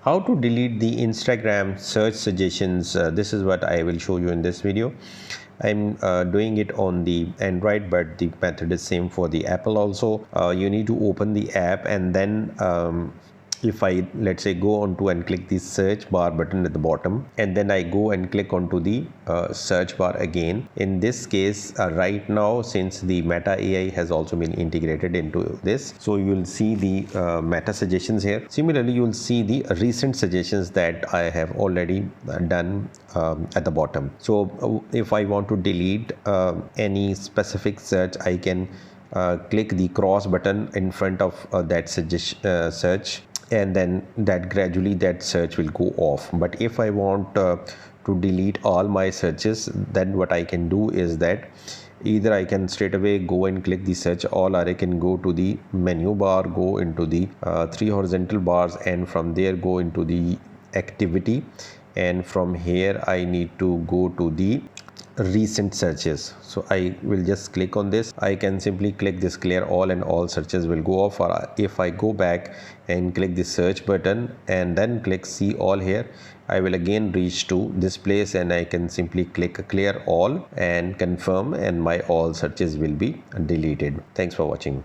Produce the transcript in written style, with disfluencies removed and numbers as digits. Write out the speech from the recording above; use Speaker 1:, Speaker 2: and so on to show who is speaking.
Speaker 1: How to delete the Instagram search suggestions, this is what I will show you in this video. I'm doing it on the Android, but the method is same for the Apple also. You need to open the app, and then if I, let's say, go onto and click the search bar button at the bottom, and then I go and click onto the search bar again. In this case, right now, since the Meta AI has also been integrated into this, so you will see the Meta suggestions here. Similarly, you will see the recent suggestions that I have already done at the bottom. So if I want to delete any specific search, I can click the cross button in front of that search, and then that gradually that search will go off. But if I want to delete all my searches, then what I can do is that either I can straight away go and click the search all, or I can go to the menu bar, go into the three horizontal bars, and from there go into the activity, and from here I need to go to the recent searches. So I will just click on this. I can simply click this clear all, and all searches will go off. Or if I go back and click the search button and then click see all here, I will again reach to this place, and I can simply click clear all and confirm, and my all searches will be deleted. Thanks for watching.